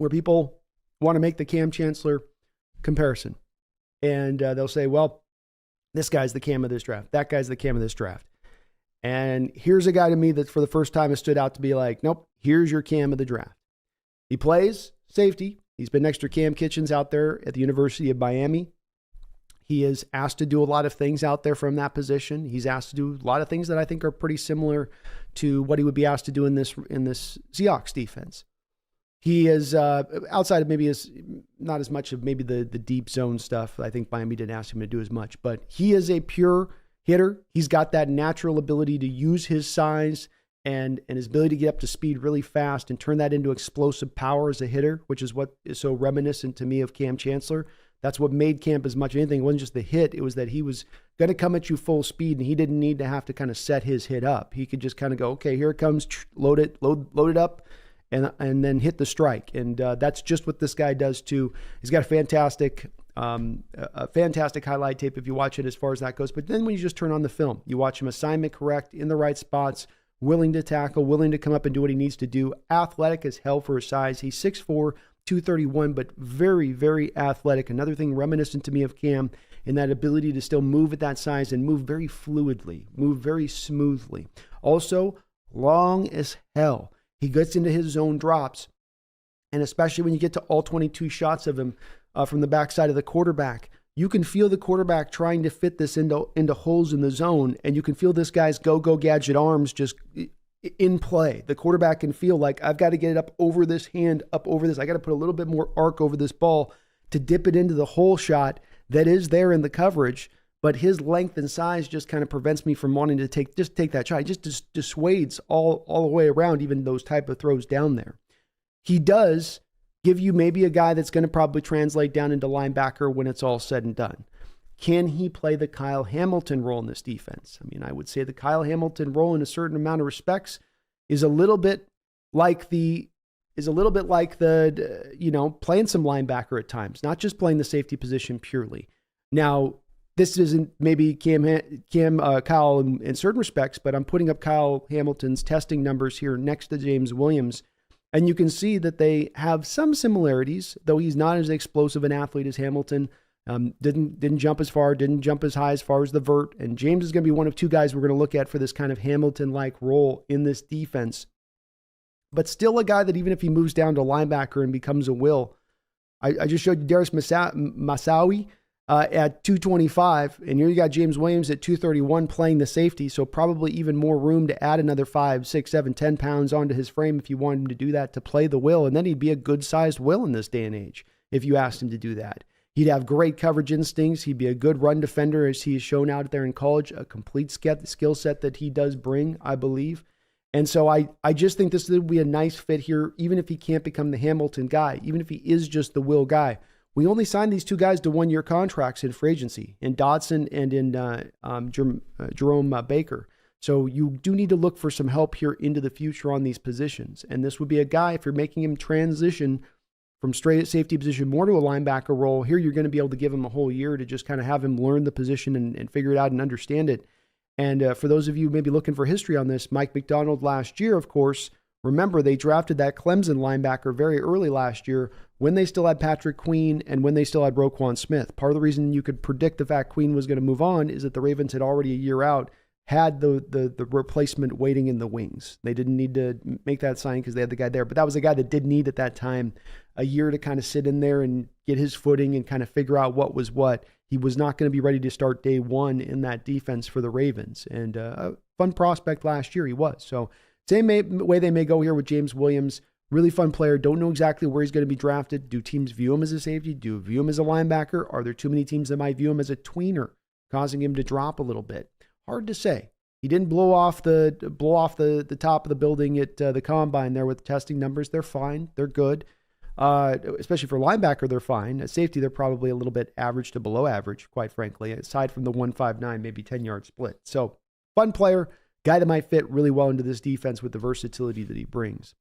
where people want to make the Kam Chancellor comparison. And they'll say, well, this guy's the Kam of this draft. That guy's the Kam of this draft. And here's a guy to me that for the first time has stood out to be like, nope, here's your Kam of the draft. He plays safety. He's been next to Cam Kitchens out there at the University of Miami. He is asked to do a lot of things out there from that position. He's asked to do a lot of things that I think are pretty similar to what he would be asked to do in this Seahawks defense. He is outside of maybe not as much of maybe the deep zone stuff. I think Miami didn't ask him to do as much, but he is a pure hitter. He's got that natural ability to use his size and his ability to get up to speed really fast and turn that into explosive power as a hitter, which is what is so reminiscent to me of Kam Chancellor. That's what made Camp as much as anything. It wasn't just the hit. It was that he was going to come at you full speed, and he didn't need to have to kind of set his hit up. He could just kind of go, okay, here it comes, load it up, and then hit the strike. And that's just what this guy does too. He's got a fantastic highlight tape if you watch it as far as that goes. But then when you just turn on the film, you watch him assignment correct, in the right spots, willing to tackle, willing to come up and do what he needs to do, athletic as hell for his size. He's 6'4", 231, but very, very athletic. Another thing reminiscent to me of Cam in that ability to still move at that size and move very fluidly, move very smoothly. Also, long as hell. He gets into his zone drops, and especially when you get to all 22 shots of him from the backside of the quarterback, you can feel the quarterback trying to fit this into holes in the zone, and you can feel this guy's go-go gadget arms just in play. The quarterback can feel like, I've got to get it up over this hand, up over this. I got to put a little bit more arc over this ball to dip it into the hole shot that is there in the coverage. But his length and size just kind of prevents me from wanting to take that shot. He just dissuades all the way around, even those type of throws down there. He does give you maybe a guy that's going to probably translate down into linebacker when it's all said and done. Can he play the Kyle Hamilton role in this defense? I mean, I would say the Kyle Hamilton role in a certain amount of respects is a little bit like the playing some linebacker at times, not just playing the safety position purely. Now, this isn't maybe Kyle in certain respects, but I'm putting up Kyle Hamilton's testing numbers here next to James Williams, and you can see that they have some similarities, though he's not as explosive an athlete as Hamilton. Didn't jump as far, didn't jump as high as far as the vert. And James is going to be one of two guys we're going to look at for this kind of Hamilton-like role in this defense. But still a guy that even if he moves down to linebacker and becomes a will, I just showed you Darius Masawi at 225, and here you got James Williams at 231 playing the safety, so probably even more room to add another 5, 6, 7, 10 pounds onto his frame if you wanted him to do that to play the will, and then he'd be a good-sized will in this day and age if you asked him to do that. He'd have great coverage instincts. He'd be a good run defender as he has shown out there in college, a complete skill set that he does bring, I believe. And so I just think this would be a nice fit here, even if he can't become the Hamilton guy, even if he is just the will guy. We only signed these two guys to one-year contracts in free agency, in Dodson and in Jerome Baker. So you do need to look for some help here into the future on these positions. And this would be a guy, if you're making him transition from straight safety position more to a linebacker role, here you're going to be able to give him a whole year to just kind of have him learn the position and figure it out and understand it. And for those of you maybe looking for history on this, Mike McDonald last year, of course, remember they drafted that Clemson linebacker very early last year when they still had Patrick Queen and when they still had Roquan Smith. Part of the reason you could predict the fact Queen was going to move on is that the Ravens had already a year out had the replacement waiting in the wings. They didn't need to make that sign because they had the guy there. But that was a guy that did need at that time a year to kind of sit in there and get his footing and kind of figure out what was what. He was not going to be ready to start day one in that defense for the Ravens. And a fun prospect last year he was. So same way they may go here with James Williams. Really fun player. Don't know exactly where he's going to be drafted. Do teams view him as a safety? Do you view him as a linebacker? Are there too many teams that might view him as a tweener, causing him to drop a little bit? Hard to say. He didn't blow off the top of the building at the combine there with testing numbers. They're fine. They're good. Especially for linebacker, they're fine. At safety, they're probably a little bit average to below average, quite frankly, aside from the 159, maybe 10-yard split. So fun player, guy that might fit really well into this defense with the versatility that he brings.